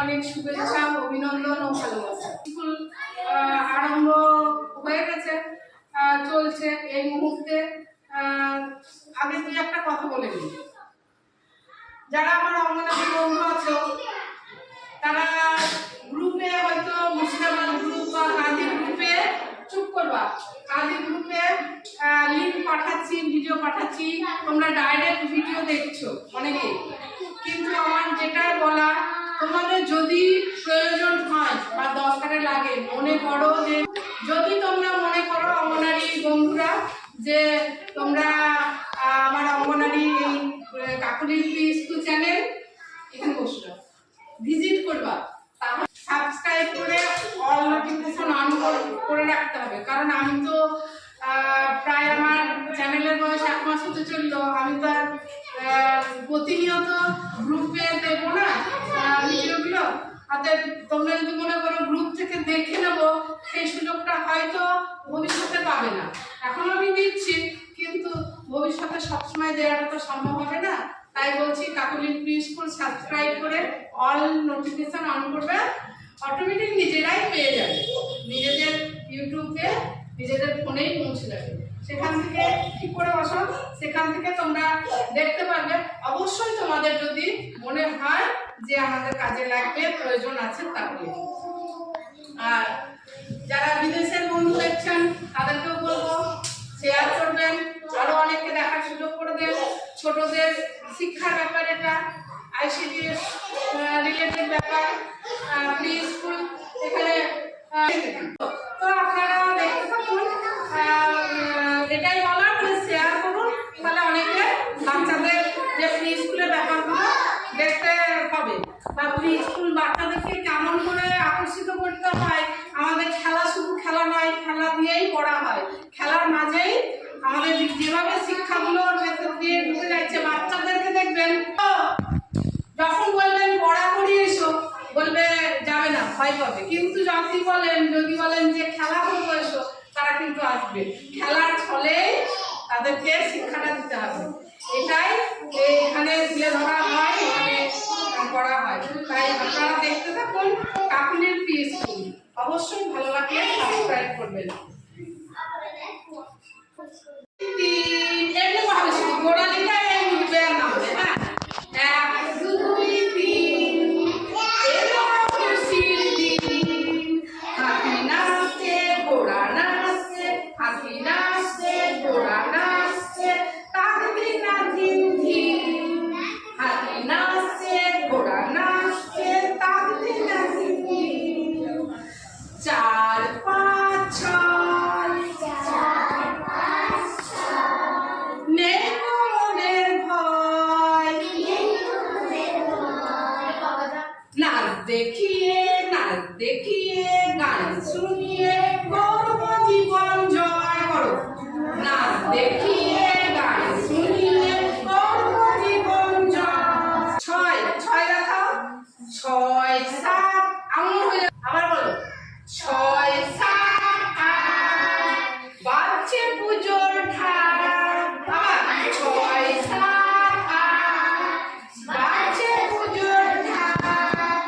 অনেক শুভেচ্ছা, অভিনন্দন ও ভালোবাসা। স্কুল আরম্ভ হয়ে গেছে, চলছে এই মুহূর্তে। আগে তুই একটা কথা বলে নিই, যারা আমার অঙ্গনারী বন্ধু আছো তারা গ্রুপে, হয়তো মুর্শিদাবাদ গ্রুপ বা কাঁদি গ্রুপে, চুপ করবা, কাঁদি গ্রুপে লিঙ্ক পাঠাচ্ছি, ভিডিও পাঠাচ্ছি, তোমরা ডাইরেক্ট ভিডিও দেখছো অনেকে। কিন্তু আমার যেটা বলা, তোমাদের যদি প্রয়োজন হয় বা দরকারে লাগে, মনে করো যে, যদি তোমরা মনে করো অঙ্গনারী বন্ধুরা যে তোমরা আমার অঙ্গনারী এই কাকুলির স্কুল চ্যানেল এখানে বসলো ভিজিট করবা, তাহলে সাবস্ক্রাইব করে অল নোটিফিকেশন অন করে রাখতে হবে। কারণ আমি তো প্রায় আমার চ্যানেলের বয়স 1 মাস হতে চললো, আমি তো প্রতিনিয়ত গ্রুপে দেবো না ভিডিওগুলো। অর্থাৎ তোমরা যদি মনে করো গ্রুপ থেকে দেখে নেবো, সেই সুযোগটা হয়তো ভবিষ্যতে পাবে না। এখন আমি দিচ্ছি, কিন্তু ভবিষ্যতে সবসময় দেওয়াটা তো সম্ভব হবে না। তাই বলছি, কাকুলির প্রি স্কুল সাবস্ক্রাইব করে অল নোটিফিকেশন অন করবে, অটোমেটিক নিজেরাই পেয়ে যাবে, নিজেদের ইউটিউবে নিজেদের ফোনেই পৌঁছে যাবে। সেখান থেকে ঠিক করে বসো, সেখান থেকে তোমরা দেখতে পারবে। অবশ্যই তোমাদের যদি মনে হয় যে আমাদের কাজে লাগবে, প্রয়োজন আছে, তাহলে। আর যারা বিদেশের বন্ধু দেখছেন তাদেরকেও বলবো শেয়ার করবেন, আরো অনেককে দেখার সুযোগ করে দেন। ছোটদের শিক্ষার ব্যাপার, এটা ICT রিলেটেড ব্যাপার, প্রি স্কুল এখানে। তো আপনারা দেখতে থাকুন, এটাই বলার, শেয়ার করুন, তাহলে অনেকে বাচ্চাদের যে প্রি স্কুলের ব্যাপারগুলো দেখতে পাবে, বা প্রি স্কুল বাচ্চাদেরকে কেমন করে আকর্ষিত করতে হয়। আমাদের খেলা শুধু খেলা নয়, খেলা দিয়েই পড়া হয়, খেলার মাঝেই আমাদের যেভাবে শিক্ষাগুলোর ভেতর দিয়ে ঢুকে যাচ্ছে। বাচ্চাদেরকে দেখবেন যখন বলবেন পড়া করিয়ে এসো, বলবে যাবে না, ভয় পাবে। কিন্তু যদি বলেন যে খেলা করবো এসো, তারা কিন্তু আসবে। খেলার ছলে তাদেরকে শিক্ষাটা দিতে হবে, এটাই এখানে তুলে ধরা হয়, এখানে করা হয়। তাই আপনারা দেখতে থাকুন কাকুলির প্রি স্কুল। অবশ্যই ভালো লাগলে সাবস্ক্রাইব করবেন। দেখিয়ে গান শুনিয়ে করব জীবন জয় করো, নাচ দেখিয়ে গান শুনিয়ে করব জীবন জয়। ছয় ছয় দেখাও, 6 7 আঙুল হয়ে আবার বলো 6 7 8 বাজছে পুজোর ঢাক, আবার 6 7 8 বাজছে পুজোর ঢাক,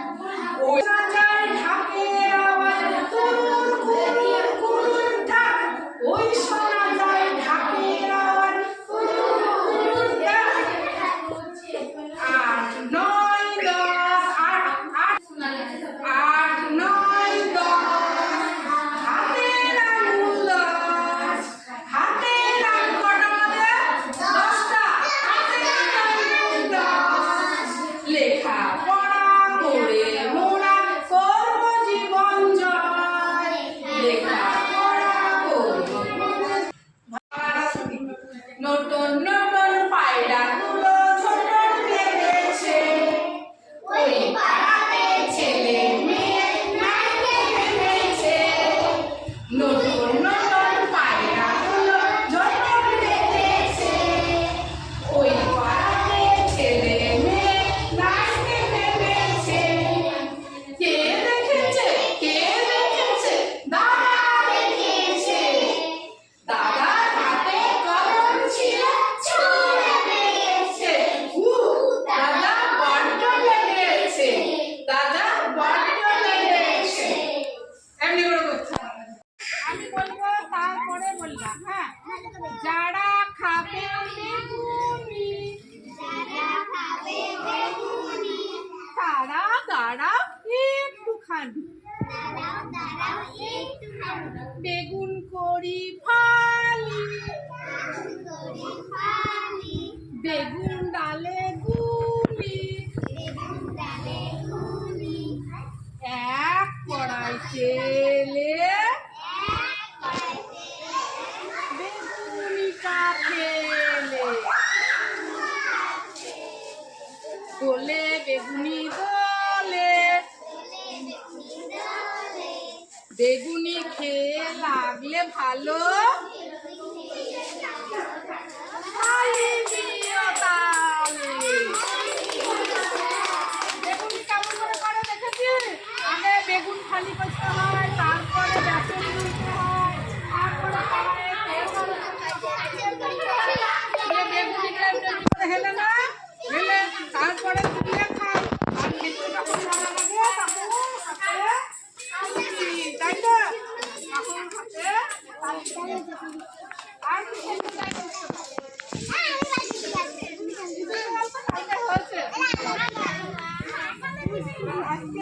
ওই সাজার ঢাকের আওয়াজ তুরুর কুরুর কুরুর ঢাক, ওই শোনা যায় ঢাকের আওয়াজ তুরুর কুরুর ঢাক। 8 9 10 8 8 9 10 দাঁড়াও একটুখানি, বেগুন করি ফালি, বেগুন ডালে গুলি, এক কড়াই তেলে বেগুনিটা ফেলে, দোলে বেগুনি দোলে, বেগুনি খেয়ে লাগলে ভালো, বেগুনি কেমন করে করে দেখেছিস? আগে বেগুন খালি করতে হয়, তারপরে বেসন দিতে হয়, তারপরে বেগুনিটা হেলে না, হেলে তারপরে তুলে খাই। আর খেতে যখন ভালো লাগে তখন হাতে তাই তো, তখন হাতে আর হয়েছে আজকে